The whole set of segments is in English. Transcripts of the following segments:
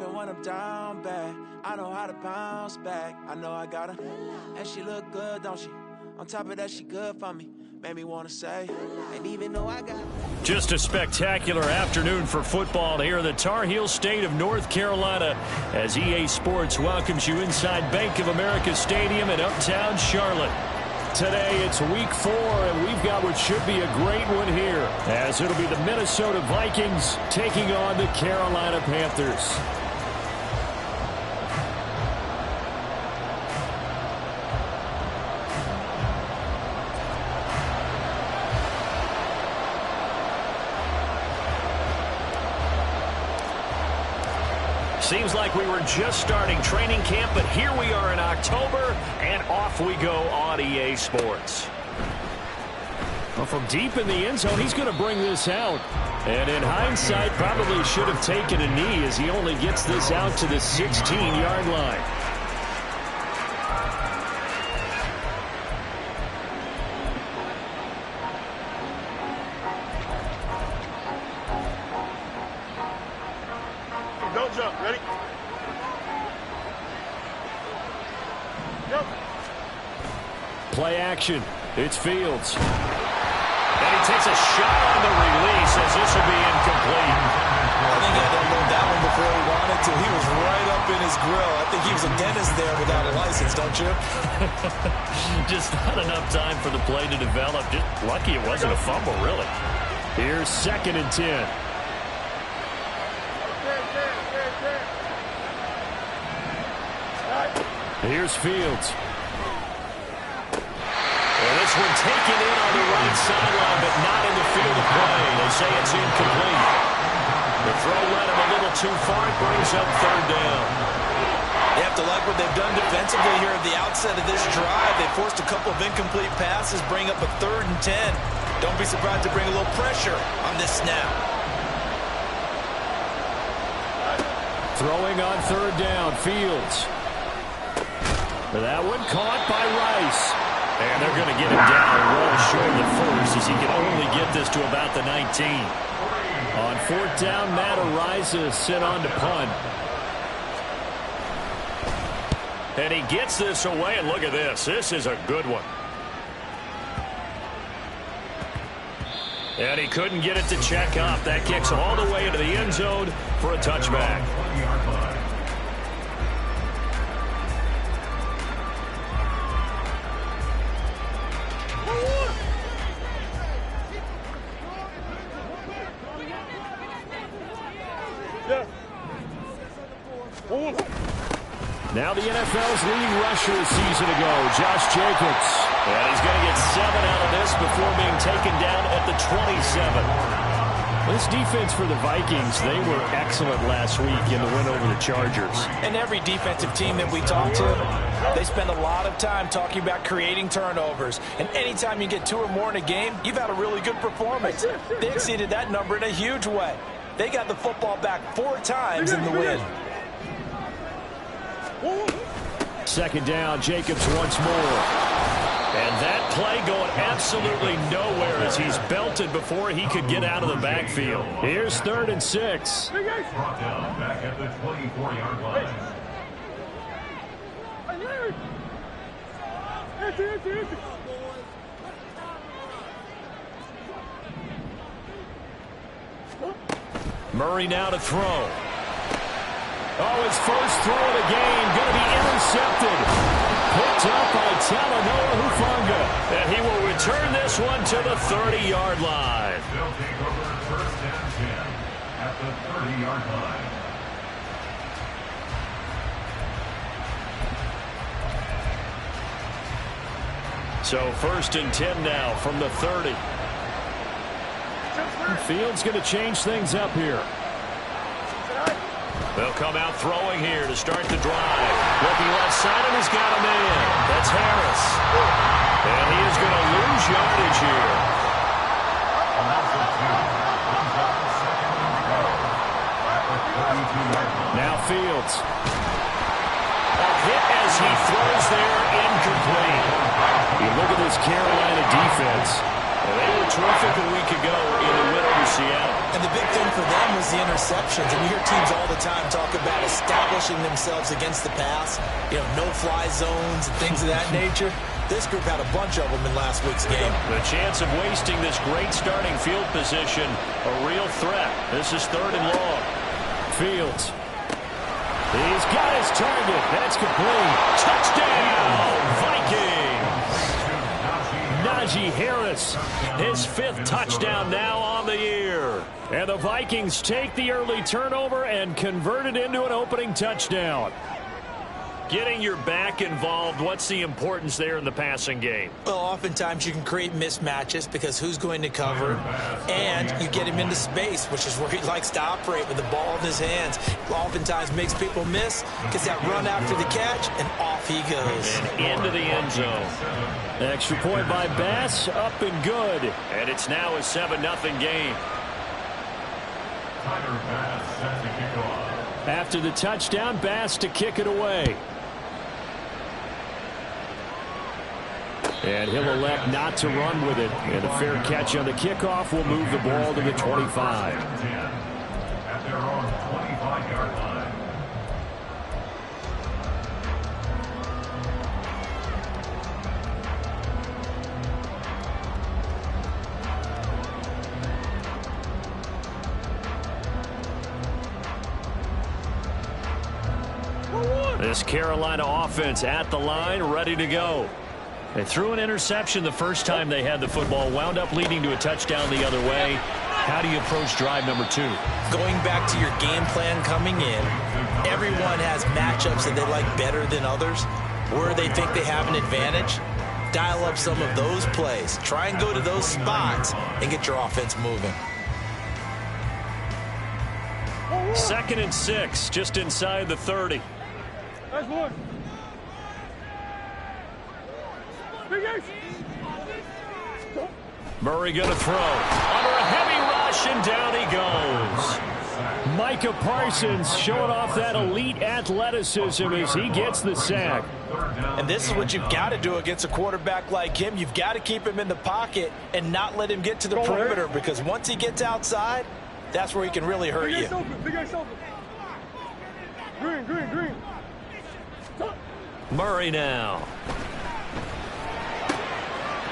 even when I'm down bad, I know how to bounce back. I know I got her, and she look good, don't she? On top of that, she good for me. Made me want to say, and even though I got... Just a spectacular afternoon for football here in the Tar Heel state of North Carolina as EA Sports welcomes you inside Bank of America Stadium in uptown Charlotte. Today it's week 4, and we've got what should be a great one here, as it'll be the Minnesota Vikings taking on the Carolina Panthers. Seems like we were just starting training camp, but here we are in October, and off we go on EA Sports. Well, from deep in the end zone, he's going to bring this out. And in hindsight, probably should have taken a knee as he only gets this out to the 16-yard line. Don't jump. Ready? Go. Play action. It's Fields. And he takes a shot on the release as this will be incomplete. I think he had to load that one before he wanted to. He was right up in his grill. I think he was a dentist there without a license, don't you? Just not enough time for the play to develop. Just lucky it wasn't a fumble, really. Here's 2nd and 10. Here's Fields. Well, this one taken in on the right sideline, but not in the field of play. They say it's incomplete. The throw led him a little too far. It brings up 3rd down. You have to like what they've done defensively here at the outset of this drive. They forced a couple of incomplete passes, bring up a 3rd and 10. Don't be surprised to bring a little pressure on this snap. Throwing on 3rd down, Fields. That one caught by Rice. And they're going to get him down well short of the first as he can only get this to about the 19. On 4th down, Matt Araiza sent on to punt. And he gets this away, and look at this. This is a good one. And he couldn't get it to check up. That kicks all the way into the end zone for a touchback. Now the NFL's leading rusher a season ago, Josh Jacobs. And he's going to get 7 out of this before being taken down at the 27. This defense for the Vikings, they were excellent last week in the win over the Chargers. And every defensive team that we talk to, they spend a lot of time talking about creating turnovers. And anytime you get 2 or more in a game, you've had a really good performance. They exceeded that number in a huge way. They got the football back 4 times in the win. 2nd down, Jacobs once more. And that play going absolutely nowhere as he's belted before he could get out of the backfield. Here's 3rd and 6. Brought down back at the 24-yard line. Murray now to throw. Oh, his first throw of the game going to be intercepted. Picked up by Talanoa Hufanga. And he will return this one to the 30-yard line. They'll take over 1st and 10 at the 30-yard line. So 1st and 10 now from the 30. Fields going to change things up here. They'll come out throwing here to start the drive. Looking left side, and he's got a man. That's Harris. And he is going to lose yardage here. Now Fields. A hit as he throws there, incomplete. You look at this Carolina defense. They were terrific a week ago in the win over Seattle. And the big thing for them was the interceptions. And you hear teams all the time talk about establishing themselves against the pass, no-fly zones and things of that nature. This group had a bunch of them in last week's game. The chance of wasting this great starting field position, a real threat. This is 3rd and long. Fields. He's got his target. That's complete. Touchdown, Vikings. Najee Harris, his 5th touchdown now on the year. And the Vikings take the early turnover and convert it into an opening touchdown. Getting your back involved, what's the importance there in the passing game? Well, oftentimes you can create mismatches because who's going to cover, and you get him into space, which is where he likes to operate with the ball in his hands. Oftentimes makes people miss, gets that run after the catch, and off he goes. And into the end zone. Extra point by Bass, up and good. And it's now a 7-0 game. Tyler Bass set to kick off. After the touchdown, Bass to kick it away. And he'll elect not to run with it. And a fair catch on the kickoff will move the ball to the 25. At their own 25-yard line. This Carolina offense at the line, ready to go. They threw an interception the first time they had the football, wound up leading to a touchdown the other way. How do you approach drive number 2? Going back to your game plan coming in, everyone has matchups that they like better than others, where they think they have an advantage. Dial up some of those plays. Try and go to those spots and get your offense moving. 2nd and 6, just inside the 30. That's one. Murray going to throw. Under a heavy rush, and down he goes. Micah Parsons showing off that elite athleticism as he gets the sack. And this is what you've got to do against a quarterback like him. You've got to keep him in the pocket and not let him get to the perimeter, because once he gets outside, that's where he can really hurt you. Green. Murray now.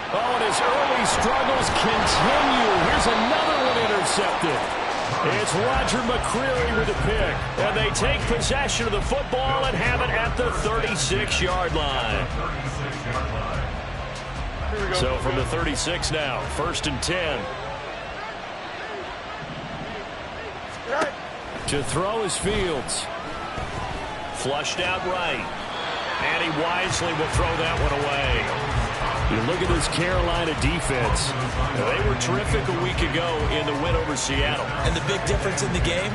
Oh, and his early struggles continue. Here's another one intercepted. It's Roger McCreary with a pick. And they take possession of the football and have it at the 36-yard line. So from the 36 now, 1st and 10. To throw is Fields. Flushed out right. And he wisely will throw that one away. You look at this Carolina defense. They were terrific a week ago in the win over Seattle. And the big difference in the game,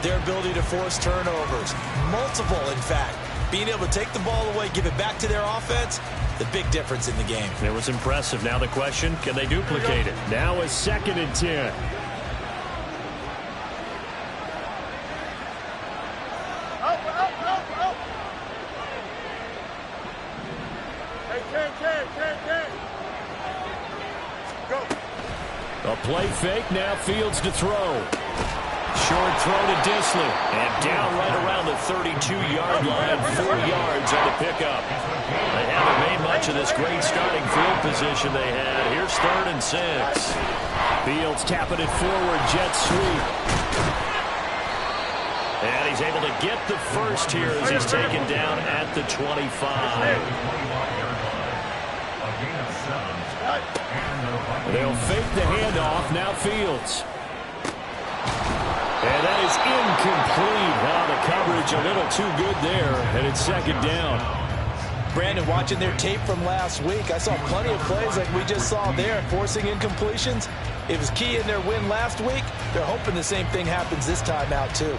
their ability to force turnovers. Multiple, in fact. Being able to take the ball away, give it back to their offense, the big difference in the game. It was impressive. Now the question, can they duplicate it? Now a 2nd and 10. A play fake, now Fields to throw. Short throw to Dissly. And down right around the 32-yard line, 4 yards on the pickup. They haven't made much of this great starting field position they had. Here's 3rd and 6. Fields tapping it forward, jet sweep. And he's able to get the first here as he's taken down at the 25. They'll fake the handoff. Now Fields. And that is incomplete. Wow, the coverage a little too good there. And it's 2nd down. Brandon, watching their tape from last week, I saw plenty of plays like we just saw there, forcing incompletions. It was key in their win last week. They're hoping the same thing happens this time out, too.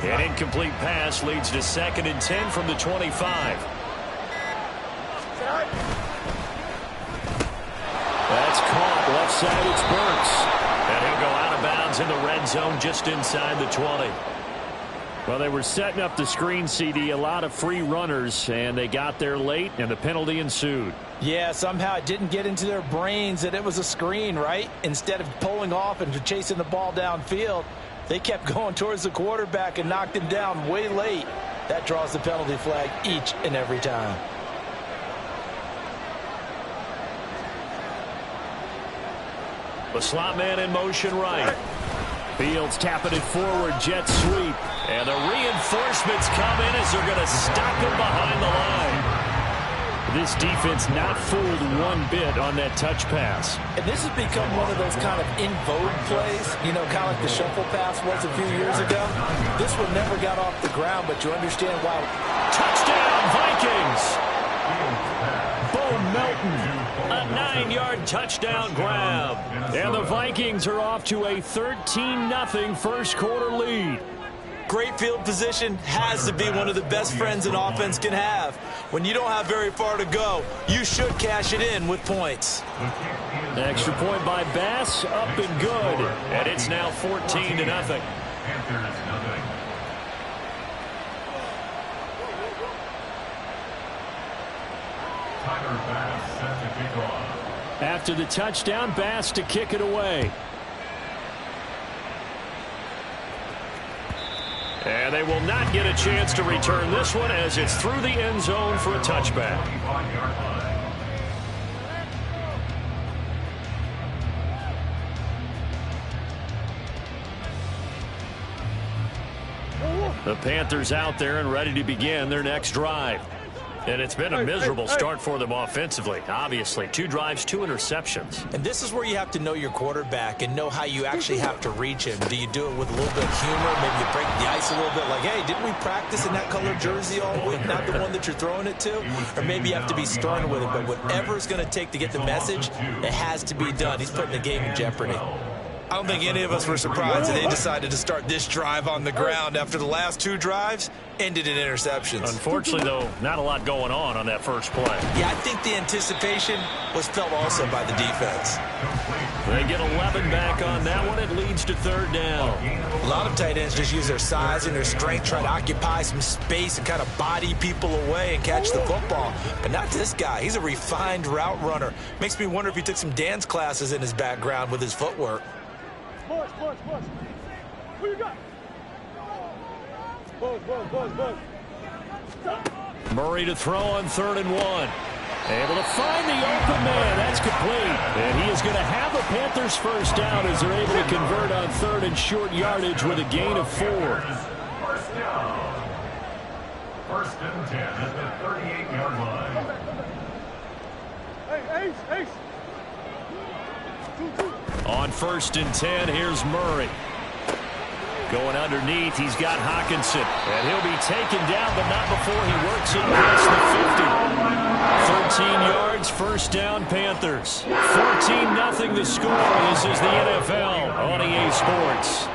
An incomplete pass leads to 2nd and 10 from the 25. side, it's Burks. And he'll go out of bounds in the red zone just inside the 20. Well, they were setting up the screen, CD, a lot of free runners, and they got there late, and the penalty ensued. Yeah, somehow it didn't get into their brains that it was a screen, right? Instead of pulling off and chasing the ball downfield, they kept going towards the quarterback and knocked him down way late. That draws the penalty flag each and every time. The slot man in motion right. Fields tapping it forward, jet sweep. And the reinforcements come in as they're going to stop him behind the line. This defense not fooled one bit on that touch pass. And this has become one of those kind of in vogue plays, you know, kind of like the shuffle pass was a few years ago. This one never got off the ground, but you understand why. Touchdown, Vikings! Bo Melton, a 9-yard touchdown grab. And the Vikings are off to a 13-0 first quarter lead. Great field position has to be one of the best friends an offense can have. When you don't have very far to go, you should cash it in with points. Extra point by Bass, up and good. And it's now 14-0. Panthers, nothing. Tyler Bass set to kick off. After the touchdown, Bass to kick it away. And they will not get a chance to return this one as it's through the end zone for a touchback. 25-yard line. The Panthers out there and ready to begin their next drive. And it's been a miserable start for them offensively. Obviously, 2 drives, 2 interceptions. And this is where you have to know your quarterback and know how you actually have to reach him. Do you do it with a little bit of humor? Maybe you break the ice a little bit like, hey, didn't we practice in that color jersey all week? Not the one that you're throwing it to? Or maybe you have to be stern with it. But whatever it's going to take to get the message, it has to be done. He's putting the game in jeopardy. I don't think any of us were surprised that they decided to start this drive on the ground after the last 2 drives ended in interceptions. Unfortunately, though, not a lot going on that first play. Yeah, I think the anticipation was felt also by the defense. They get 11 back on that one. It leads to 3rd down. A lot of tight ends just use their size and their strength, try to occupy some space and kind of body people away and catch the football. But not this guy. He's a refined route runner. Makes me wonder if he took some dance classes in his background with his footwork. Push. Who you got? Push. Murray to throw on 3rd and 1. Able to find the open man. That's complete. And he is going to have the Panthers first down as they're able to convert on 3rd and short yardage with a gain of 4. First down. 1st and 10 at the 38-yard line. Hey, Ace. On 1st and 10, here's Murray. Going underneath, he's got Hockenson. And he'll be taken down, but not before he works it past the 50. 13 yards, first down, Panthers. 14-0 the score. This is the NFL on EA Sports.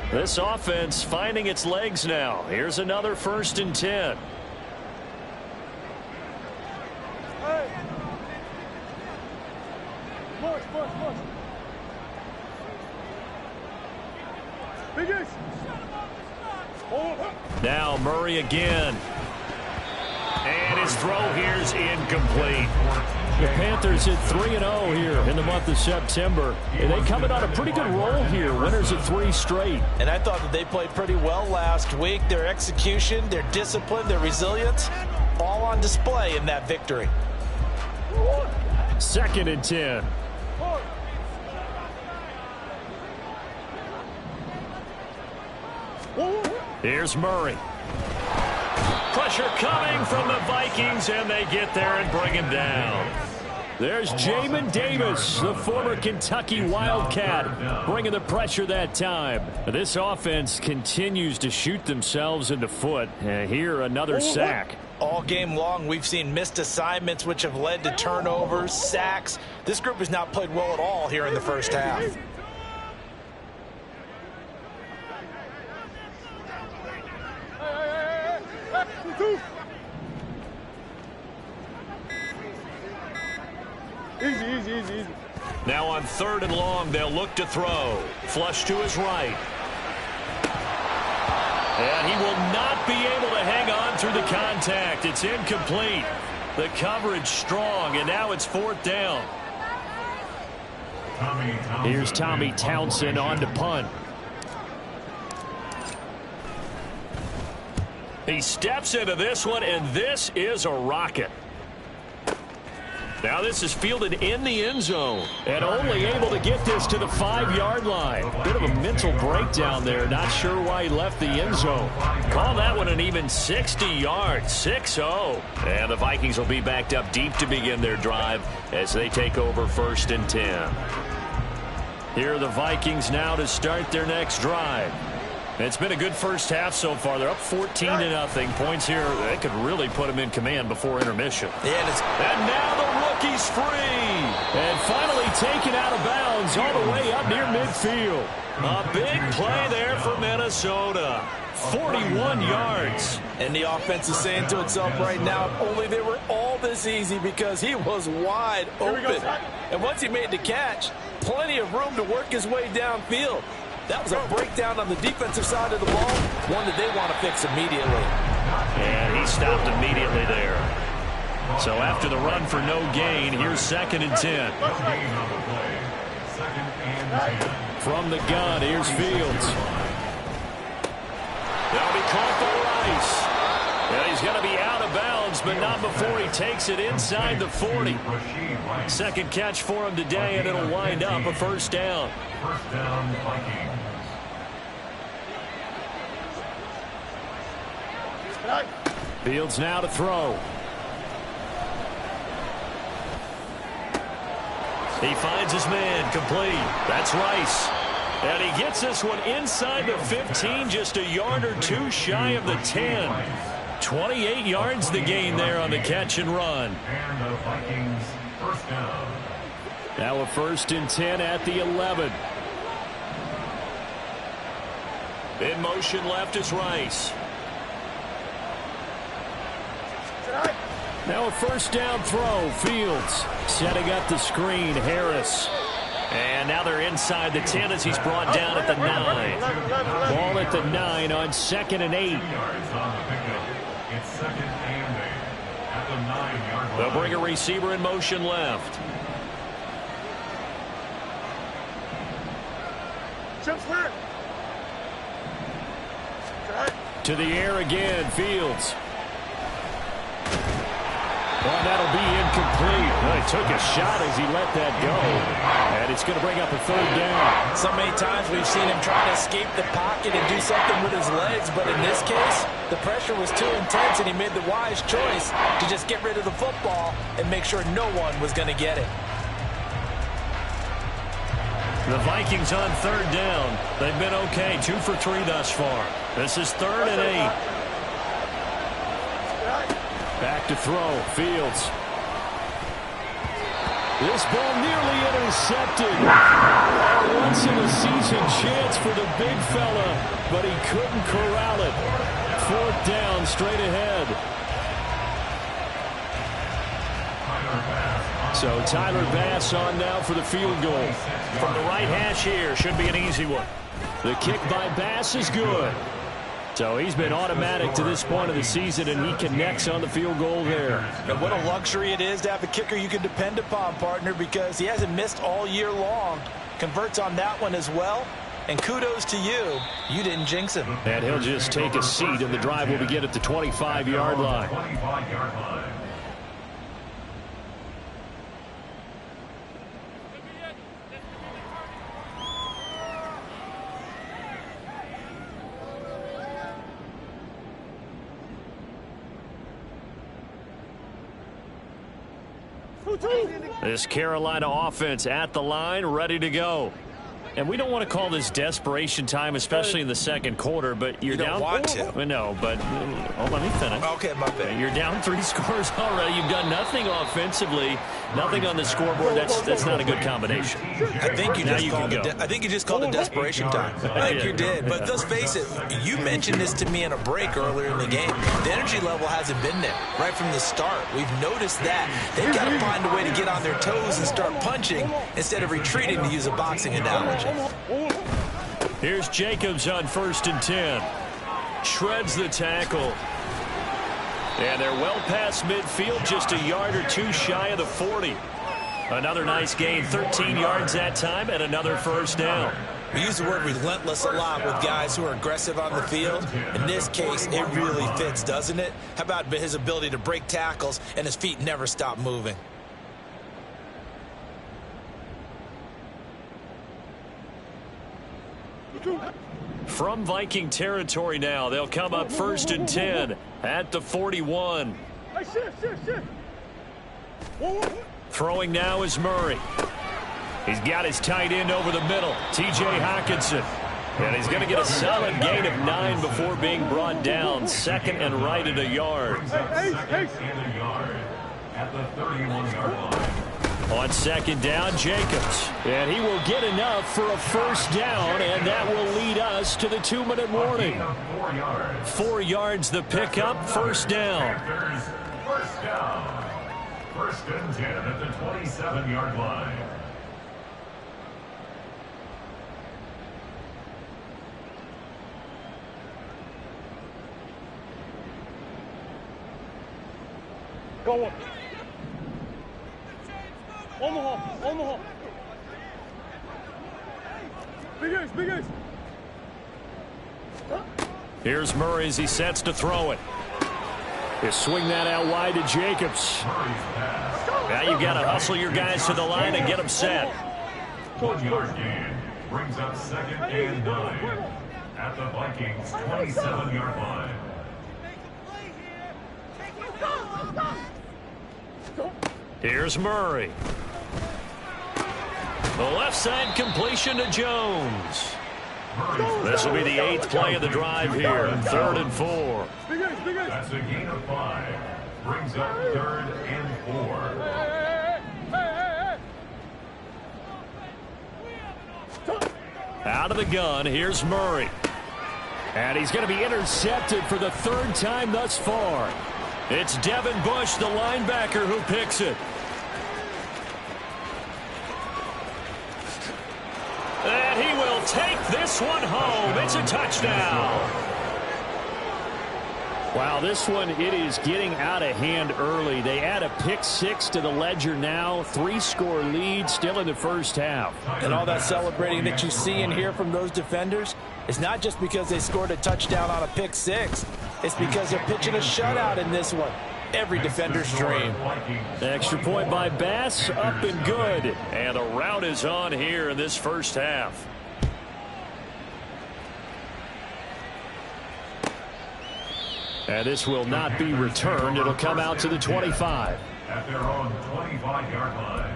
This offense finding its legs now. Here's another 1st and 10. Hey. Push. Big Ace. Now Murray again. And his throw here's incomplete. The Panthers hit 3-0 here in the month of September. And they coming on a pretty good roll here. Winners of 3 straight. And I thought that they played pretty well last week. Their execution, their discipline, their resilience, all on display in that victory. 2nd and 10. Here's Murray. Pressure coming from the Vikings, and they get there and bring him down. There's Jamin Davis, the former Kentucky Wildcat, bringing the pressure that time. This offense continues to shoot themselves in the foot. Here, another sack. All game long, we've seen missed assignments, which have led to turnovers, sacks. This group has not played well at all here in the first half. Easy. Now on 3rd and long, they'll look to throw. Flush to his right. And he will not be able to hang on through the contact. It's incomplete. The coverage strong, and now it's 4th down. Here's Tommy Townsend on to punt. He steps into this one, and this is a rocket. Now this is fielded in the end zone and only able to get this to the 5-yard line. Bit of a mental breakdown there. Not sure why he left the end zone. Call that one an even 60 yards, 6-0. And the Vikings will be backed up deep to begin their drive as they take over 1st and 10. Here are the Vikings now to start their next drive. It's been a good first half so far. They're up 14-0. Points here, they could really put them in command before intermission. And now the rookie's free. And finally taken out of bounds all the way up near midfield. A big play there for Minnesota. 41 yards. And the offense is saying to itself right now, if only they were all this easy, because he was wide open. And once he made the catch, plenty of room to work his way downfield. That was a breakdown on the defensive side of the ball, one that they want to fix immediately. And he stopped immediately there. So after the run for no gain, here's 2nd and 10. From the gun, here's Fields. That'll be caught by Rice. And he's going to be out of bounds, but not before he takes it inside the 40. 2nd catch for him today, and it'll wind up a 1st down. 1st down, Vikings. Fields now to throw. He finds his man, complete. That's Rice. And he gets this one inside the 15, just a yard or two shy of the 10. 28 yards the gain there on the catch and run. And the Vikings 1st down. Now a 1st and 10 at the 11. In motion left is Rice. Now a 1st down throw. Fields setting up the screen. Harris. And now they're inside the 10 as he's brought down at the 9. Ball at the 9 on 2nd and 8. Yards on the pickup. It's 2nd and 8 at the 9-yard line. They'll bring a receiver in motion left. To the air again, Fields. Well, that'll be incomplete. Well, he took a shot as he let that go. And it's going to bring up a 3rd down. So many times we've seen him trying to escape the pocket and do something with his legs, but in this case, the pressure was too intense, and he made the wise choice to just get rid of the football and make sure no one was going to get it. The Vikings on 3rd down. They've been okay, 2 for 3 thus far. This is 3rd and 8. Back to throw, Fields. This ball nearly intercepted. A once-in-a-season chance for the big fella, but he couldn't corral it. 4th down, straight ahead. So Tyler Bass on now for the field goal. From the right hash here, should be an easy one. The kick by Bass is good. So he's been automatic to this point of the season, and he connects on the field goal there. And what a luxury it is to have a kicker you can depend upon, partner, because he hasn't missed all year long. Converts on that one as well. And kudos to you. You didn't jinx him. And he'll just take a seat, and the drive will begin at the 25-yard line. 25-yard line. This Carolina offense at the line, ready to go. And we don't want to call this desperation time, especially in the second quarter, but you're down. You don't want to. No, but let me finish. Okay, my bad. You're down 3 scores already. You've done nothing offensively, nothing on the scoreboard. That's not a good combination. I think you just called it desperation time. I think you did. But let's face it, you mentioned this to me in a break earlier in the game. The energy level hasn't been there right from the start. We've noticed that. They've got to find a way to get on their toes and start punching instead of retreating, to use a boxing analogy. Here's Jacobs on 1st and 10. Shreds the tackle. And they're well past midfield, just a yard or two shy of the 40. Another nice gain, 13 yards that time, and another first down. We use the word relentless a lot with guys who are aggressive on the field. In this case, it really fits, doesn't it? How about his ability to break tackles and his feet never stop moving? From Viking territory now, they'll come up 1st and 10 at the 41. Throwing now is Murray. He's got his tight end over the middle, T.J. Hockenson. And he's going to get a solid gain of 9 before being brought down. 2nd and right at a yard. At the 31-yard line. On 2nd down, Jacobs. And he will get enough for a first down, and that will lead us to the 2-minute warning. 4 yards the pickup, first down. First down. 1st and 10 at the 27-yard line. Go on. Omaha. Big Ace. Here's Murray as he sets to throw it. You swing that out wide to Jacobs. Now you've got to hustle your guys to the line and get them set. 1-yard gain brings up 2nd and 9 at the Vikings 27-yard line. Here's Murray. The left side completion to Jones. This will be the 8th play of the drive here. 3rd and 4. That's a gain of 5. Brings up 3rd and 4. Out of the gun, here's Murray. And he's going to be intercepted for the 3rd time thus far. It's Devin Bush, the linebacker, who picks it. And he will take this one home. It's a touchdown. Wow, this one, it is getting out of hand early. They add a pick 6 to the ledger now. 3-score lead still in the first half. And all that celebrating that you see and hear from those defenders is not just because they scored a touchdown on a pick 6. It's because they're pitching a shutout in this one. Every defender's dream. Extra point by Bass, up and good. And the route is on here in this first half. And this will not be returned. It'll come out to the 25. At their own 25-yard line.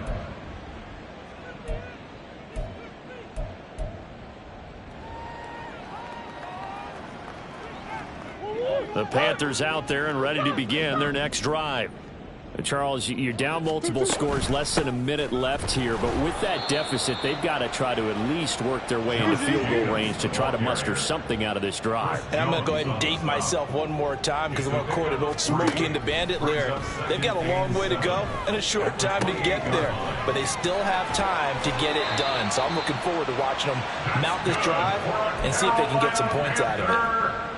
The Panthers out there and ready to begin their next drive. Charles, you're down multiple scores, less than a minute left here, but with that deficit, they've got to try to at least work their way into field goal range to try to muster something out of this drive. And I'm going to go ahead and date myself one more time because I'm going to quote an old Smokey and the Bandit lyric. They've got a long way to go and a short time to get there, but they still have time to get it done. So I'm looking forward to watching them mount this drive and see if they can get some points out of it.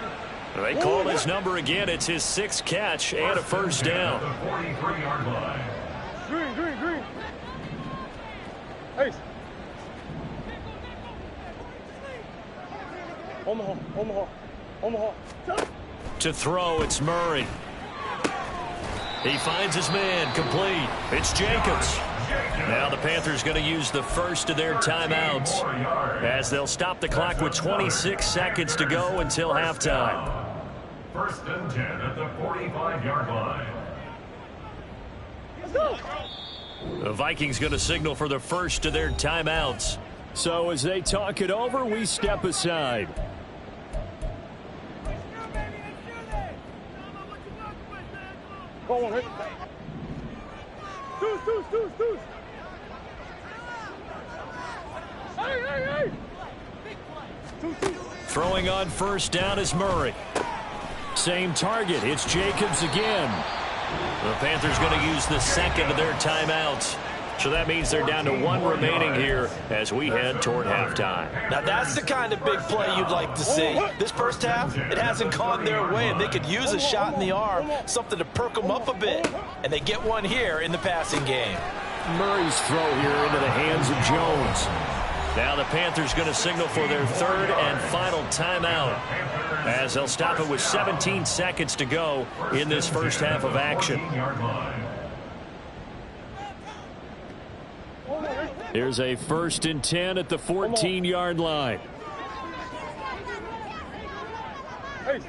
They call his number again. It's his 6th catch and a first down. The 43-yard line. Green. Ace. Omaha. To throw, it's Murray. He finds his man, complete. It's Jacobs. Now the Panthers going to use the first of their timeouts as they'll stop the clock with 26 seconds to go until halftime. 1st and 10 at the 45-yard line. Let's go. The Vikings going to signal for the first of their timeouts. So as they talk it over, we step aside. Go on, hit. Deuce. Hey. Throwing on first down is Murray. Same target. It's Jacobs again. The Panthers going to use the second of their timeouts. So that means they're down to one remaining here as we head toward halftime. Now that's the kind of big play you'd like to see. This first half, it hasn't gone their way, and they could use a shot in the arm, something to perk them up a bit. And they get one here in the passing game. Murray's throw here into the hands of Jones. Now the Panthers going to signal for their third and final timeout as they'll stop it with 17 seconds to go in this first half of action. Here's a 1st and 10 at the 14-yard line. Hey,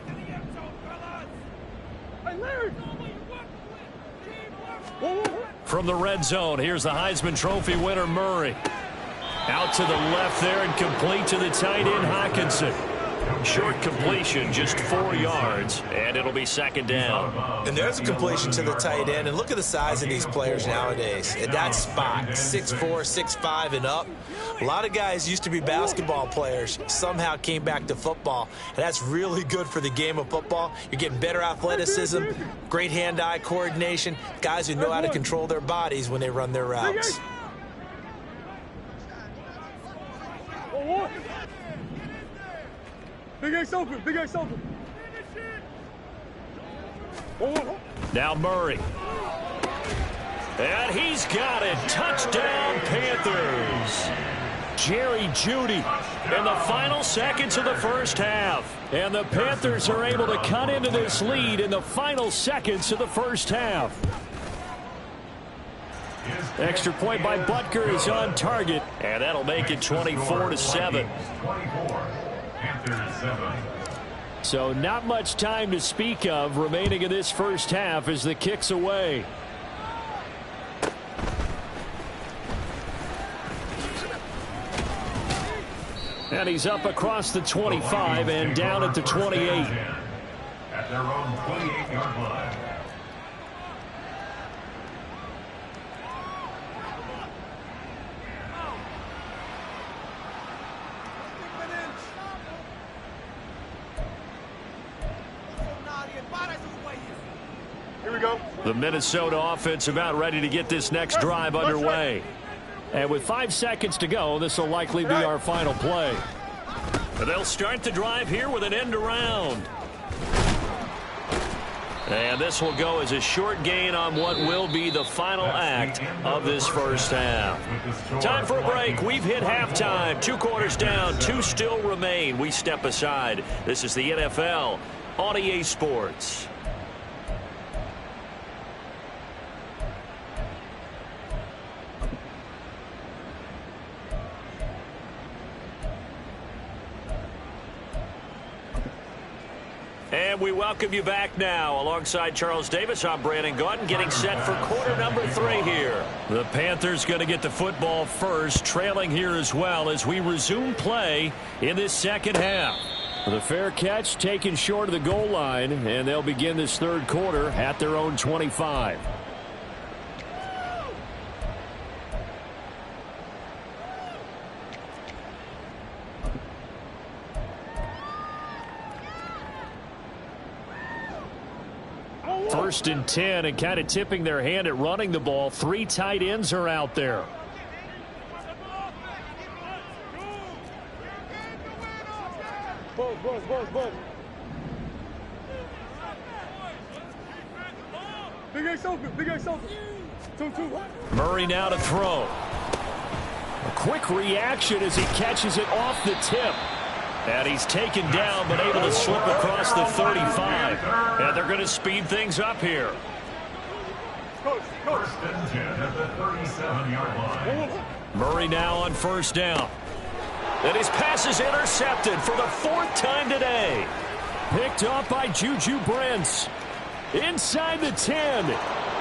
Larry. From the red zone, here's the Heisman Trophy winner, Murray. Out to the left there and complete to the tight end, Hockenson. Short completion, just 4 yards, and it'll be second down. And there's a completion to the tight end, and look at the size of these players nowadays. At that spot, 6'4", 6'5", and up. A lot of guys used to be basketball players, somehow came back to football, and that's really good for the game of football. You're getting better athleticism, great hand-eye coordination, guys who know how to control their bodies when they run their routes. Big Ace open. Now Murray. And he's got it. Touchdown, Panthers. Jerry Jeudy in the final seconds of the first half. And the Panthers are able to cut into this lead in the final seconds of the first half. Extra point by Butker is on target, and that'll make it 24-7. So not much time to speak of remaining in this first half as the kick's away. And he's up across the 25 and down at the 28. At their own 28-yard line. Here we go. The Minnesota offense about ready to get this next drive underway. And with 5 seconds to go, this will likely be our final play. They'll start the drive here with an end around. And this will go as a short gain on what will be the final act of this first half. Time for a break. We've hit halftime. 2 quarters down, 2 still remain. We step aside. This is the NFL on EA Sports. And we welcome you back now. Alongside Charles Davis, I'm Brandon Gaudin, getting set for quarter number 3 here. The Panthers going to get the football first, trailing here as well as we resume play in this second half. The fair catch taken short of the goal line, and they'll begin this third quarter at their own 25. First and 10, and kind of tipping their hand at running the ball. 3 tight ends are out there. Buzz. Big Ace open. 2-2. Murray now to throw. A quick reaction as he catches it off the tip. And he's taken down, but able to slip across the 35. And they're going to speed things up here. First and 10 at the 37-yard line. Murray now on first down. And his pass is intercepted for the 4th time today. Picked off by Juju Brents. Inside the 10.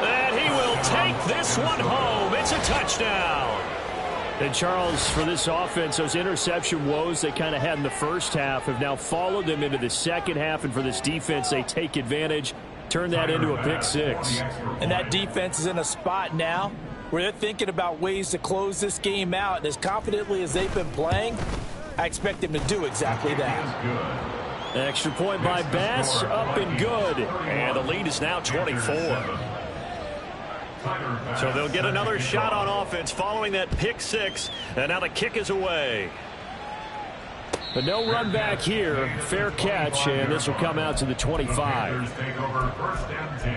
And he will take this one home. It's a touchdown. And, Charles, for this offense, those interception woes they kind of had in the first half have now followed them into the second half. And for this defense, they take advantage, turn that into a pick six. And that defense is in a spot now where they're thinking about ways to close this game out. And as confidently as they've been playing, I expect them to do exactly that. Extra point by Bass, up and good. And the lead is now 24. So they'll get another shot on offense following that pick six. And now the kick is away. But no run back here. Fair catch, and this will come out to the 25. Take over first and 10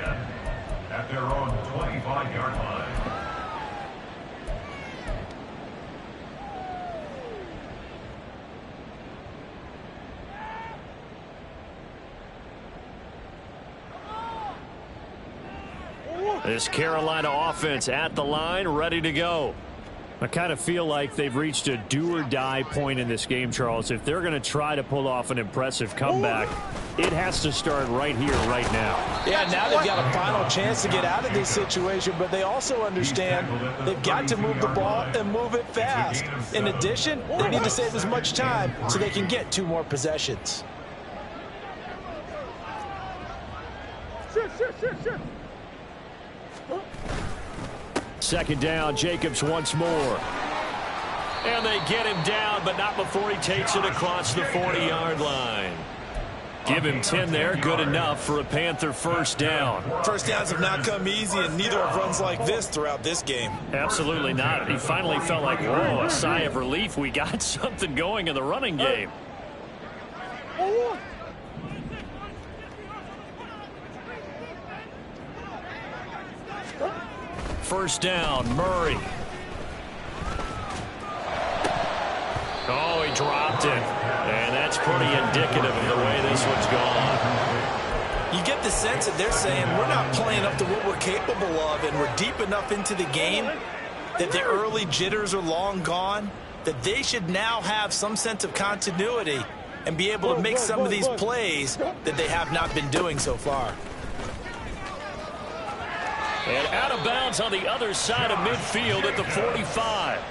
at their own 25-yard line. This Carolina offense at the line, ready to go. I kind of feel like they've reached a do-or-die point in this game, Charles. If they're going to try to pull off an impressive comeback, it has to start right here, right now. Yeah, now they've got a final chance to get out of this situation, but they also understand they've got to move the ball and move it fast. In addition, they need to save as much time so they can get 2 more possessions. Shit. Second down, Jacobs once more. And they get him down, but not before he takes it across the 40-yard line. Give him 10 there, good enough for a Panther first down. First downs have not come easy, and neither have runs like this throughout this game. Absolutely not. He finally felt like, whoa, a sigh of relief. We got something going in the running game. First down, Murray. Oh, he dropped it. And that's pretty indicative of the way this one's gone. You get the sense that they're saying we're not playing up to what we're capable of, and we're deep enough into the game that the early jitters are long gone, that they should now have some sense of continuity and be able to make some of these plays that they have not been doing so far. And out of bounds on the other side of midfield at the 45.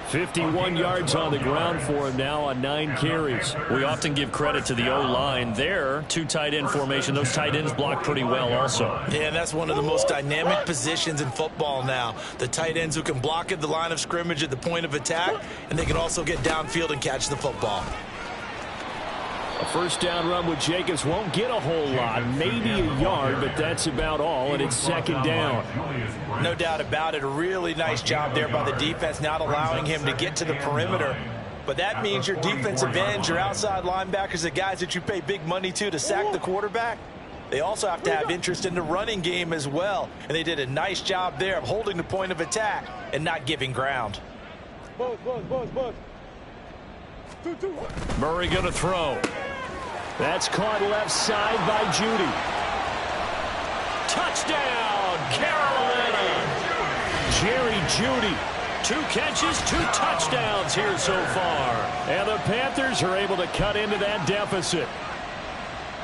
51 yards on the ground for him now on 9 carries. We often give credit to the O-line there. 2 tight end formation. Those tight ends block pretty well also. Yeah, and that's one of the most dynamic positions in football now. The tight ends who can block at the line of scrimmage at the point of attack, and they can also get downfield and catch the football. A first down run with Jacobs won't get a whole lot, maybe a yard, but that's about all, and it's second down. No doubt about it. A really nice job there by the defense, not allowing him to get to the perimeter. But that means your defensive ends, your outside linebackers, the guys that you pay big money to sack the quarterback, they also have to have interest in the running game as well. And they did a nice job there of holding the point of attack and not giving ground. Buzz. Murray going to throw. That's caught left side by Judy. Touchdown, Carolina. Jerry Judy. 2 catches, 2 touchdowns here so far. And the Panthers are able to cut into that deficit.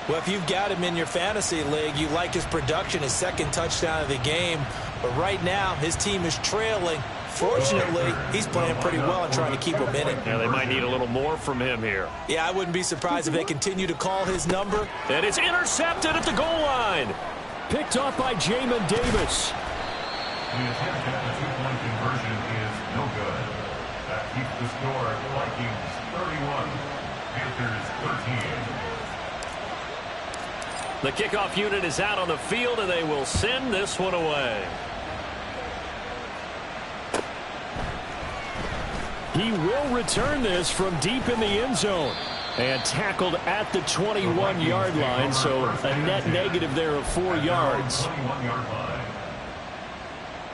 Well, if you've got him in your fantasy league, you like his production, his 2nd touchdown of the game. But right now, his team is trailing. Fortunately, he's playing pretty well and trying to keep him in it. Yeah, they might need a little more from him here. Yeah, I wouldn't be surprised if they continue to call his number. And it's intercepted at the goal line. Picked off by Jamin Davis. The attempt at the 2-point conversion is no good. That keeps the score Vikings 31, Panthers 13. The kickoff unit is out on the field, and they will send this one away. He will return this from deep in the end zone. And tackled at the 21-yard line, so a net negative there of 4 yards.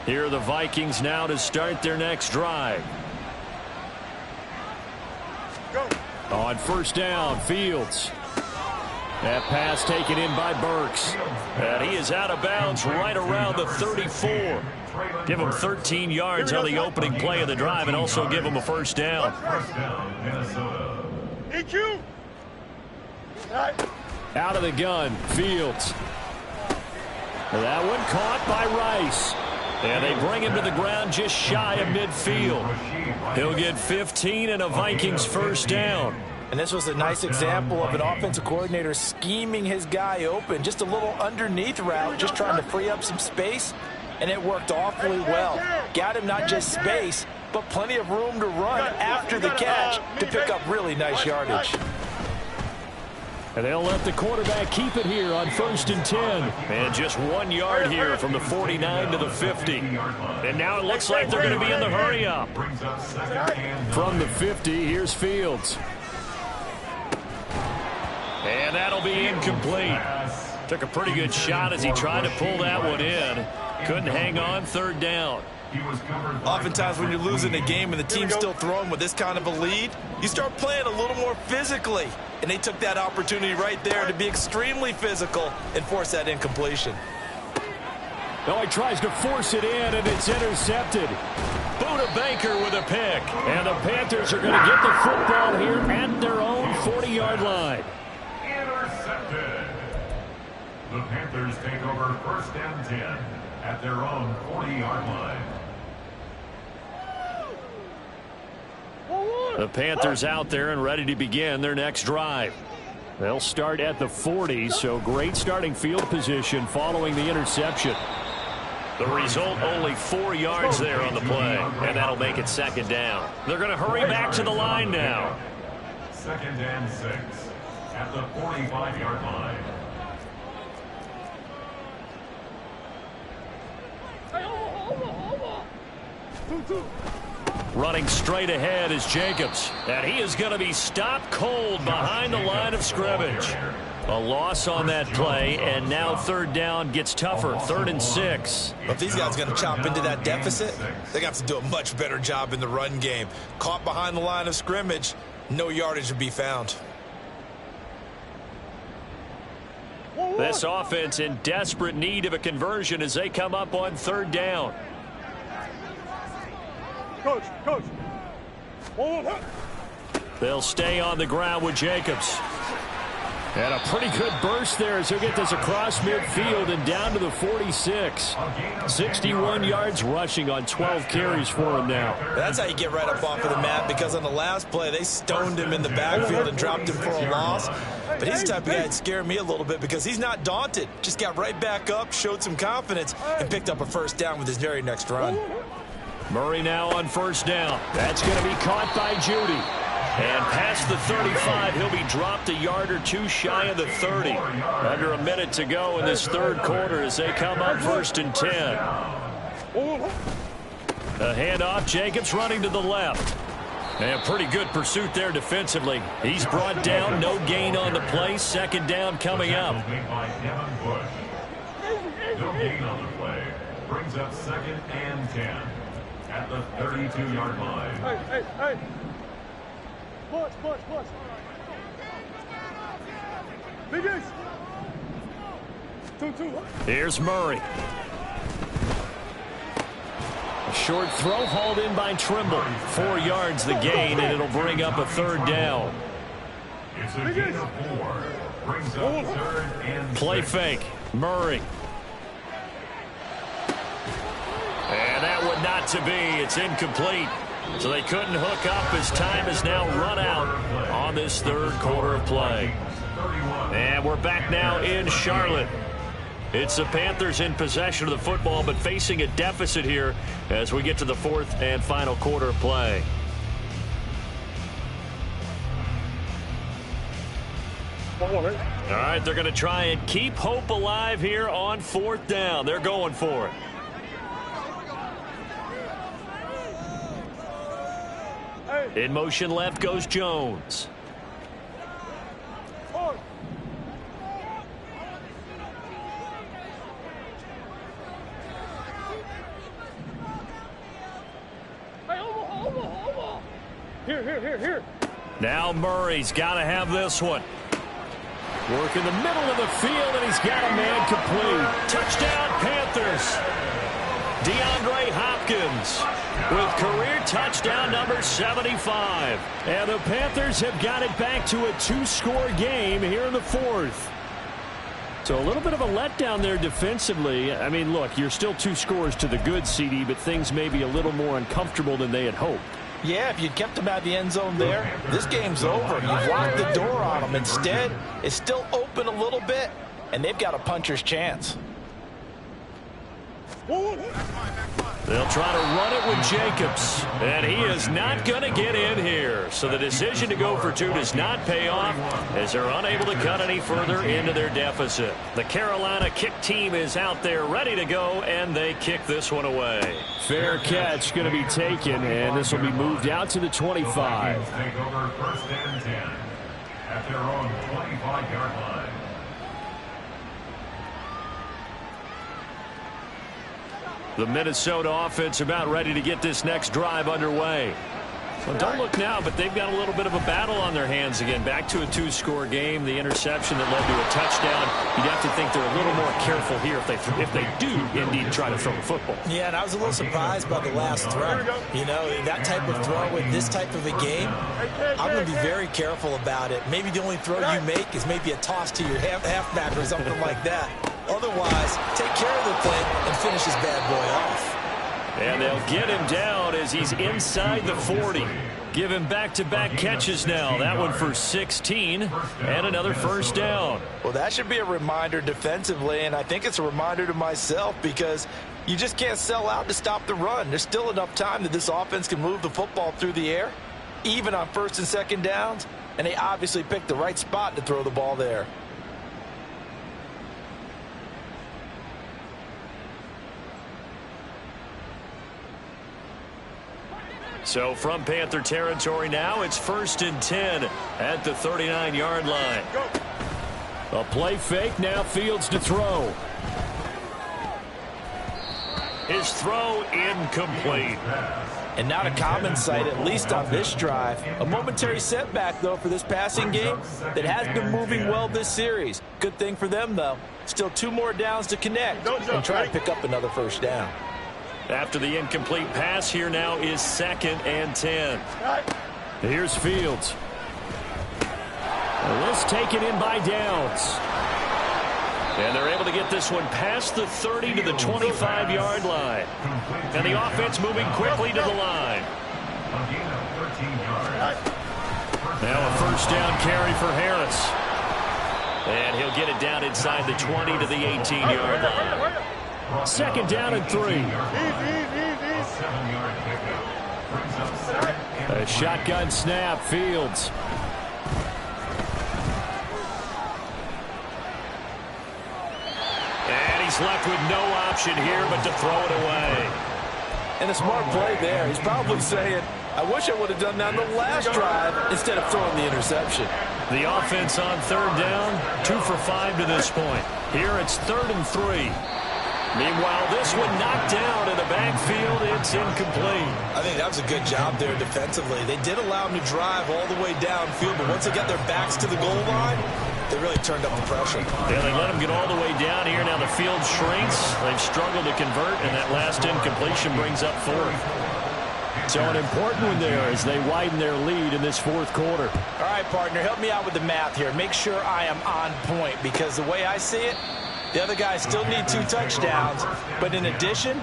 Here are the Vikings now to start their next drive. On first down, Fields. That pass taken in by Burks. And he is out of bounds right around the 34. Give him 13 yards on the opening play of the drive and also give him a first down. EQ. Out of the gun, Fields. That one caught by Rice. And they bring him to the ground just shy of midfield. He'll get 15 and a Vikings first down. And this was a nice example of an offensive coordinator scheming his guy open. Just a little underneath route, just trying to free up some space. And it worked awfully well. Got him not just space, but plenty of room to run after the catch to pick up really nice yardage. And they'll let the quarterback keep it here on 1st and 10. And just 1 yard here from the 49 to the 50. And now it looks like they're going to be in the hurry up. From the 50, here's Fields. And that'll be incomplete. Took a pretty good shot as he tried to pull that one in. Couldn't hang on, 3rd down. Oftentimes when you're losing a game and the team's still throwing with this kind of a lead, you start playing a little more physically. And they took that opportunity right there to be extremely physical and force that incompletion. Now he tries to force it in, and it's intercepted. Buda Baker with a pick. And the Panthers are going to get the football here at their own 40-yard line. Intercepted. The Panthers take over 1st and 10 at their own 40-yard line. The Panthers out there and ready to begin their next drive. They'll start at the 40, so great starting field position following the interception. The result, only 4 yards there on the play, and that'll make it 2nd down. They're going to hurry back to the line now. 2nd and 6 at the 45-yard line. Running straight ahead is Jacobs, and he is going to be stopped cold behind the line of scrimmage. A loss on that play, and now 3rd down gets tougher, 3rd and 6. If these guys are going to chop into that deficit, they're going to have to do a much better job in the run game. Caught behind the line of scrimmage, no yardage to be found. This offense in desperate need of a conversion as they come up on 3rd down. Coach. They'll stay on the ground with Jacobs. And a pretty good burst there as he'll get this across midfield and down to the 46. 61 yards rushing on 12 carries for him now. That's how you get right up off of the mat, because on the last play, they stoned him in the backfield and dropped him for a loss. But he's the type of guy that scared me a little bit because he's not daunted. Just got right back up, showed some confidence, and picked up a 1st down with his very next run. Murray now on 1st down. That's going to be caught by Judy. And past the 35, he'll be dropped a yard or 2 shy of the 30. Under a minute to go in this 3rd quarter as they come up 1st and 10. A handoff, Jacobs running to the left. And pretty good pursuit there defensively. He's brought down, no gain on the play. 2nd down coming up. No gain on the play. Brings up 2nd and 10 at the 32-yard line. Hey. Push. Big Ace. 2-2. Here's Murray. A short throw hauled in by Trimble. 4 yards the gain, and it'll bring up a 3rd down. It's a gain of 4. Brings up 3rd and 6. Play fake. Murray. And that one not to be. It's incomplete. So they couldn't hook up as time has now run out on this 3rd quarter of play. And we're back now in Charlotte. It's the Panthers in possession of the football, but facing a deficit here as we get to the 4th and final quarter of play. All right, they're going to try and keep hope alive here on 4th down. They're going for it. In motion left goes Jones. Here. Now Murray's got to have this one. Work in the middle of the field, and he's got a man complete. Touchdown, Panthers. DeAndre Hopkins with career touchdown number 75. And the Panthers have got it back to a 2-score game here in the 4th. So a little bit of a letdown there defensively. I mean, look, you're still 2 scores to the good, CD, but things may be a little more uncomfortable than they had hoped. Yeah, if you'd kept them out of the end zone there, this game's over. You've locked the door on them. Instead, it's still open a little bit, and they've got a puncher's chance. They'll try to run it with Jacobs, and he is not going to get in here. So the decision to go for 2 does not pay off as they're unable to cut any further into their deficit. The Carolina kick team is out there ready to go, and they kick this one away. Fair catch going to be taken, and this will be moved out to the 25. Take over 1st and 10 at their own 25-yard line. The Minnesota offense about ready to get this next drive underway. Well, don't look now, but they've got a little bit of a battle on their hands again. Back to a 2-score game. The interception that led to a touchdown. You'd have to think they're a little more careful here if they do indeed try to throw the football. Yeah, and I was a little surprised by the last throw. You know, that type of throw in this type of a game, I'm going to be very careful about it. Maybe the only throw you make is maybe a toss to your halfback or something like that. Otherwise, take care of the thing and finish this bad boy off. And they'll get him down as he's inside the 40. Give him back-to-back catches now. That one for 16 and another first down. Well, that should be a reminder defensively, and I think it's a reminder to myself because you just can't sell out to stop the run. There's still enough time that this offense can move the football through the air, even on 1st and 2nd downs, and they obviously picked the right spot to throw the ball there. So from Panther territory now, it's 1st and 10 at the 39-yard line. A play fake, now Fields to throw. His throw incomplete. And not a common sight, at least on this drive. A momentary setback, though, for this passing game that has been moving well this series. Good thing for them, though. Still 2 more downs to connect and try to pick up another first down. After the incomplete pass, here now is 2nd and 10. Here's Fields. And this taken in by Downs. And they're able to get this one past the 30 to the 25-yard line. And the offense moving quickly to the line. Now a first down carry for Harris. And he'll get it down inside the 20 to the 18-yard line. 2nd down and 3. A shotgun snap, Fields. And he's left with no option here but to throw it away. And a smart play there. He's probably saying, I wish I would have done that on the last drive instead of throwing the interception. The offense on 3rd down, 2 for 5 to this point. Here it's 3rd and 3. Meanwhile, this one knocked down in the backfield. It's incomplete. I think that was a good job there defensively. They did allow him to drive all the way downfield, but once they got their backs to the goal line, they really turned up the pressure. Yeah, they let him get all the way down here. Now the field shrinks. They've struggled to convert, and that last incompletion brings up 4th. So an important one there as they widen their lead in this 4th quarter. All right, partner, help me out with the math here. Make sure I am on point because the way I see it, the other guys still need 2 touchdowns, but in addition,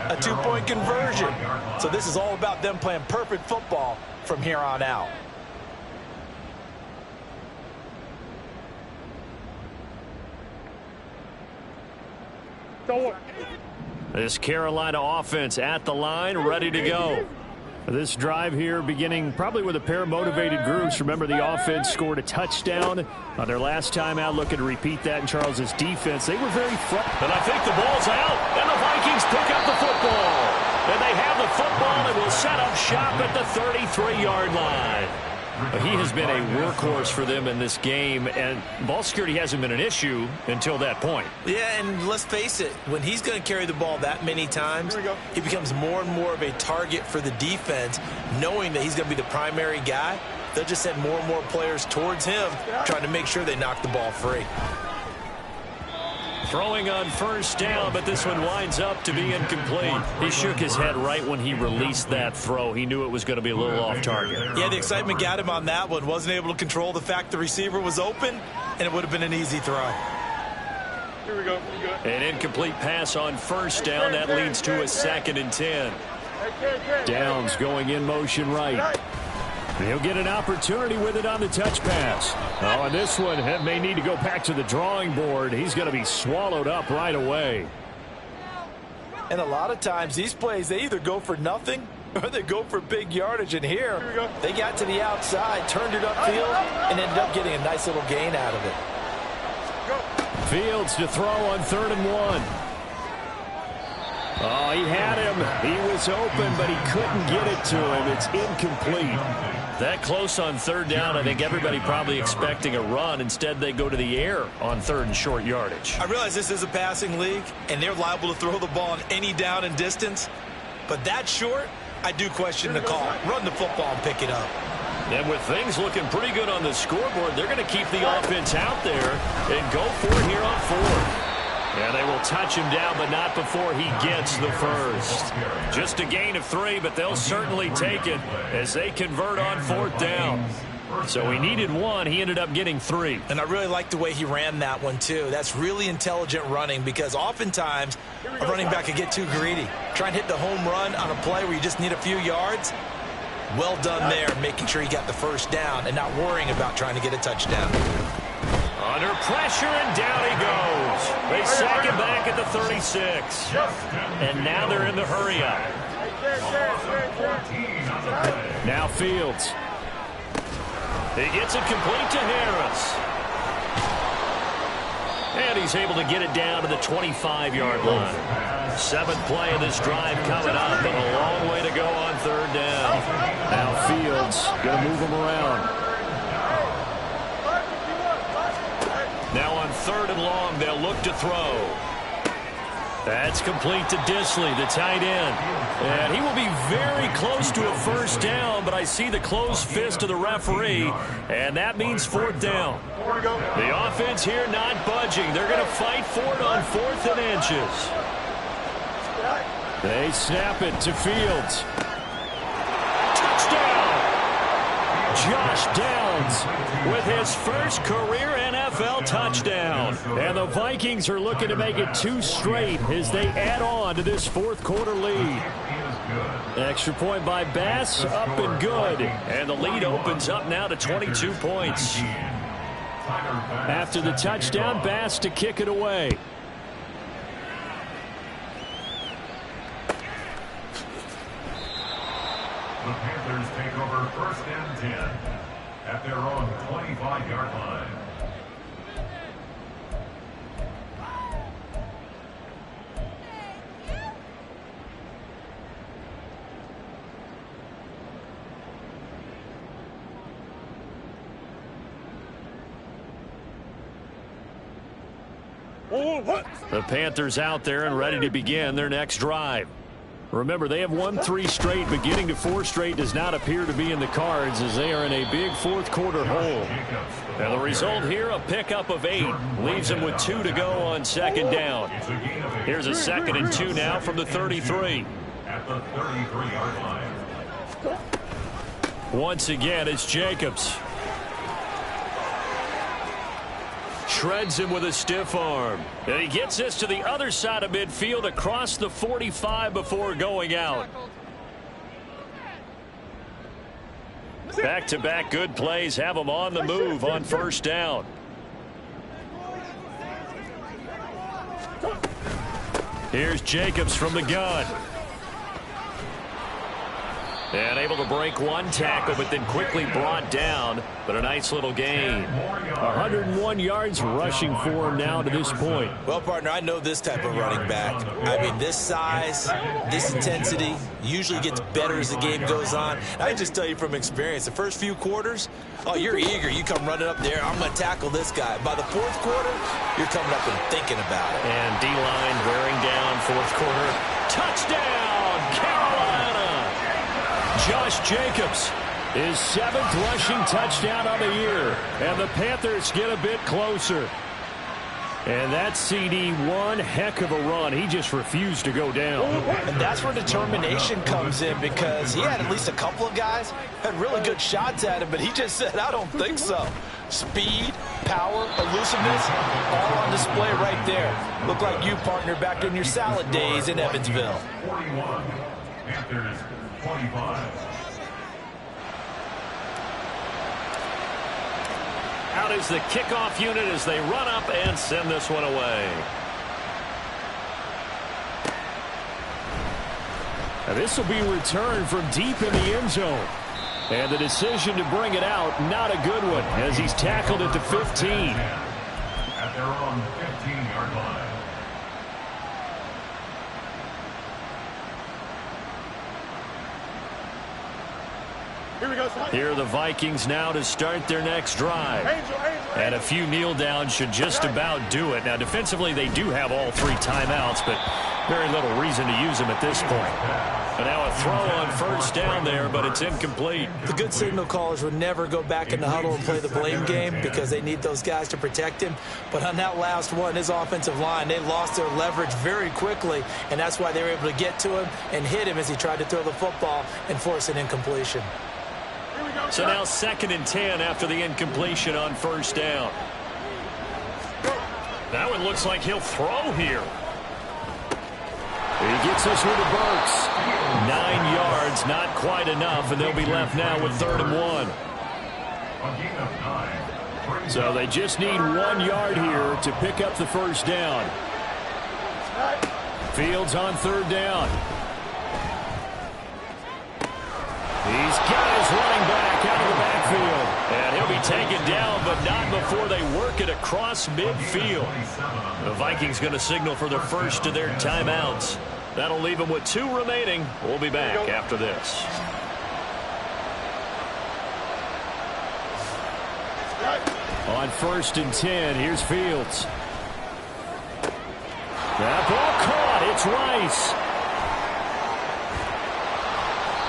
a 2-point conversion. So this is all about them playing perfect football from here on out. This Carolina offense at the line, ready to go. This drive here beginning probably with a pair of motivated groups. Remember, the offense scored a touchdown on their last time out. Looking to repeat that in Charles's defense. They were very front. And I think the ball's out, and the Vikings pick up the football. And they have the football and will set up shop at the 33-yard line. He has been a workhorse for them in this game, and ball security hasn't been an issue until that point. Yeah, and let's face it, when he's going to carry the ball that many times, he becomes more and more of a target for the defense, knowing that he's going to be the primary guy. They'll just send more and more players towards him, trying to make sure they knock the ball free. Throwing on 1st down, but this one winds up to be incomplete. He shook his head right when he released that throw. He knew it was going to be a little off target. Yeah, the excitement got him on that one. Wasn't able to control the fact the receiver was open, and it would have been an easy throw. Here we go. An incomplete pass on first down. That leads to a 2nd and 10. Downs going in motion right. He'll get an opportunity with it on the touch pass. Oh, and this one may need to go back to the drawing board. He's going to be swallowed up right away. And a lot of times these plays, they either go for nothing or they go for big yardage. And here they got to the outside, turned it upfield, and ended up getting a nice little gain out of it. Fields to throw on 3rd and 1. Oh, he had him. He was open, but he couldn't get it to him. It's incomplete. That close on 3rd down, I think everybody probably expecting a run. Instead, they go to the air on 3rd and short yardage. I realize this is a passing league, and they're liable to throw the ball on any down and distance. But that short, I do question the call. Run the football and pick it up. And with things looking pretty good on the scoreboard, they're going to keep the offense out there and go for it here on 4th. Yeah, they will touch him down, but not before he gets the first. Just a gain of 3, but they'll certainly take it as they convert on 4th down. So he needed 1. He ended up getting 3. And I really like the way he ran that one, too. That's really intelligent running because oftentimes a running back can get too greedy. Try and hit the home run on a play where you just need a few yards. Well done there, making sure he got the first down and not worrying about trying to get a touchdown. Under pressure, and down he goes. They sack him back at the 36. And now they're in the hurry-up. Now Fields. He gets it complete to Harris. And he's able to get it down to the 25-yard line. 7th play of this drive coming up, but a long way to go on 3rd down. Now Fields going to move him around. Now on 3rd and long, they'll look to throw. That's complete to Disley, the tight end. And he will be very close to a first down, but I see the closed fist of the referee, and that means 4th down. The offense here not budging. They're going to fight for it on 4th and inches. They snap it to Fields. Touchdown! Josh Downs with his first career NFL touchdown. And the Vikings are looking to make it 2 straight as they add on to this 4th quarter lead. Extra point by Bass, up and good. And the lead opens up now to 22 points. After the touchdown, Bass to kick it away. The Panthers take over 1st and 10 at their own 25-yard line. The Panthers out there and ready to begin their next drive. Remember, they have won 3 straight, but getting to 4 straight does not appear to be in the cards as they are in a big 4th quarter hole. And the result here, a pickup of 8, leaves them with 2 to go on 2nd down. Here's a 2nd and 2 now from the 33. At the 33-yard line. Once again, it's Jacobs. Shreds him with a stiff arm. And he gets this to the other side of midfield across the 45 before going out. Back-to-back good plays have him on the move on 1st down. Here's Jacobs from the gun. And able to break 1 tackle, but then quickly brought down. But a nice little gain. 101 yards rushing for him now to this point. Well, partner, I know this type of running back. I mean, this size, this intensity usually gets better as the game goes on. I just tell you from experience, the first few quarters, oh, you're eager. You come running up there, I'm going to tackle this guy. By the 4th quarter, you're coming up and thinking about it. And D-line wearing down 4th quarter. Touchdown, Carolina! Josh Jacobs, his 7th rushing touchdown on the year. And the Panthers get a bit closer. And that CD, one heck of a run. He just refused to go down. And that's where determination comes in, because he had at least a couple of guys had really good shots at him, but he just said, I don't think so. Speed, power, elusiveness, all on display right there. Look like you, partner, back in your salad days in Evansville. 41, Panthers 25. Out is the kickoff unit as they run up and send this one away. And this will be returned from deep in the end zone. And the decision to bring it out, not a good one, as he's tackled at the 15. At their own 15-yard line. Here we go, son. Here are the Vikings now to start their next drive. And a few kneel downs should just about do it. Now, defensively, they do have all 3 timeouts, but very little reason to use them at this point. And now a throw on first down there, but it's incomplete. The good signal callers would never go back in the huddle and play the blame game because they need those guys to protect him. But on that last one, his offensive line, they lost their leverage very quickly, and that's why they were able to get to him and hit him as he tried to throw the football and force an incompletion. So now 2nd and 10 after the incompletion on first down. That one looks like he'll throw here. He gets this one to Burks. 9 yards, not quite enough, and they'll be left now with 3rd and 1. So they just need 1 yard here to pick up the first down. Fields on 3rd down. He's got his running back out of the backfield. And he'll be taken down, but not before they work it across midfield. The Vikings going to signal for their first of their timeouts. That'll leave them with 2 remaining. We'll be back after this. On 1st and 10, here's Fields. That ball caught. It's Rice.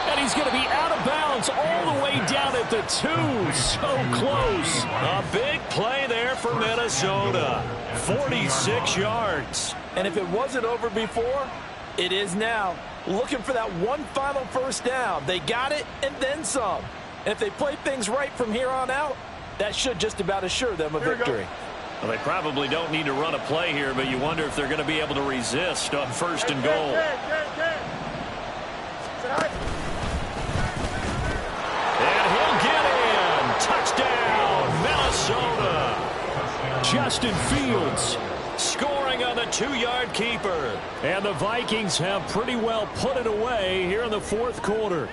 And he's going to be out of bounds all the way down at the 2. So close. A big play there for Minnesota. 46 yards. And if it wasn't over before, it is now. Looking for that one final first down. They got it and then some. And if they play things right from here on out, that should just about assure them a victory. Well, they probably don't need to run a play here, but you wonder if they're going to be able to resist on 1st and goal. And he'll get in. Touchdown, Minnesota. Justin Fields scoring on the 2-yard keeper. And the Vikings have pretty well put it away here in the 4th quarter.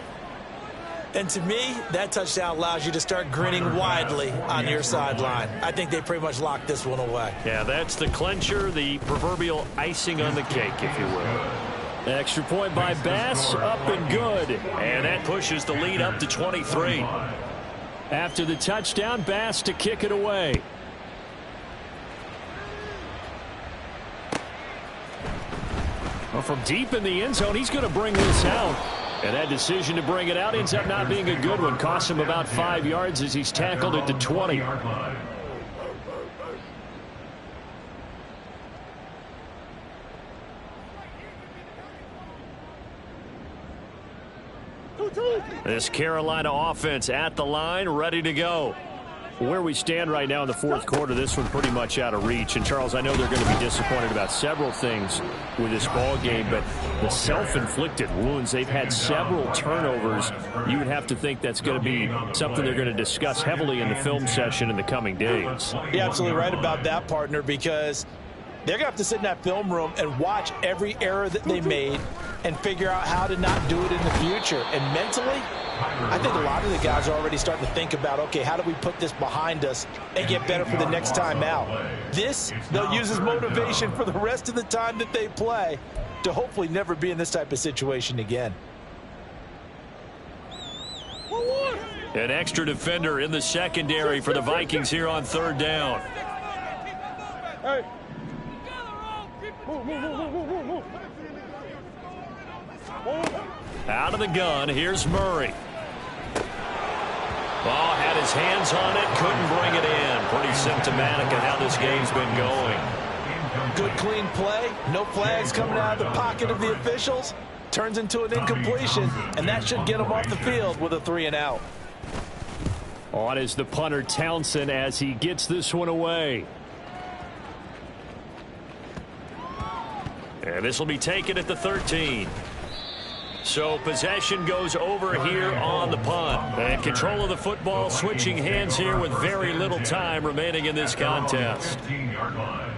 And to me, that touchdown allows you to start grinning widely on your sideline. I think they pretty much locked this one away. Yeah, that's the clincher, the proverbial icing on the cake, if you will. Extra point by Bass, up and good. And that pushes the lead up to 23. After the touchdown, Bass to kick it away. Well, from deep in the end zone, he's going to bring this out. And that decision to bring it out ends up not being a good one. Costs him about 5 yards as he's tackled at the 20. This Carolina offense at the line, ready to go. Where we stand right now in the 4th quarter, this one pretty much out of reach. And, Charles, I know they're going to be disappointed about several things with this ball game, but the self-inflicted wounds, they've had several turnovers. You would have to think that's going to be something they're going to discuss heavily in the film session in the coming days. You're absolutely right about that, partner, because they're going to have to sit in that film room and watch every error that they made and figure out how to not do it in the future. And mentally, I think a lot of the guys are already starting to think about, okay, how do we put this behind us and get better for the next time out? This, they'll use as motivation for the rest of the time that they play to hopefully never be in this type of situation again. An extra defender in the secondary for the Vikings here on 3rd down. Hey. Move. Out of the gun, here's Murray. Ball had his hands on it, couldn't bring it in. Pretty symptomatic of how this game's been going. Good clean play, no flags coming out of the pocket of the officials. Turns into an incompletion, and that should get them off the field with a 3 and out. On is the punter Townsend as he gets this one away. And this will be taken at the 13. So possession goes over here on the punt. And control of the football switching hands here with very little time remaining in this contest. 15-yard line.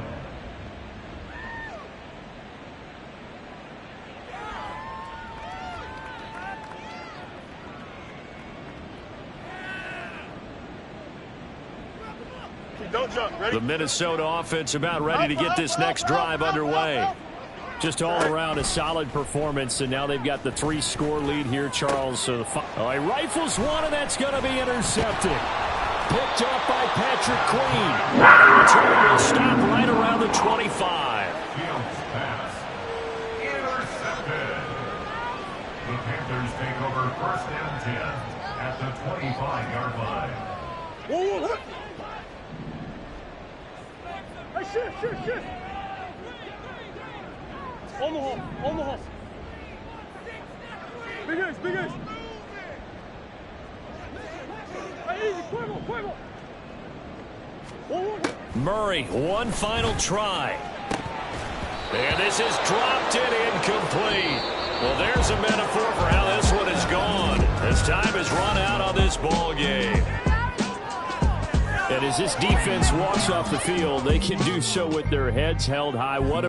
Don't jump. Ready? The Minnesota offense about ready to get this next drive underway. Just all around a solid performance, and now they've got the 3-score lead here, Charles. So he rifles one, and that's going to be intercepted. Picked up by Patrick Queen. Return will stop right around the 25. Fields pass. Intercepted. The Panthers take over 1st and 10 at the 25-yard line. Whoa, whoa, whoa. Hey, shift. On the hole. Big Ace. Hey, easy, quiver. Whoa. Murray, one final try. And this is dropped and incomplete. Well, there's a metaphor for how this one is gone, as time has run out on this ball game. And as this defense walks off the field, they can do so with their heads held high. What a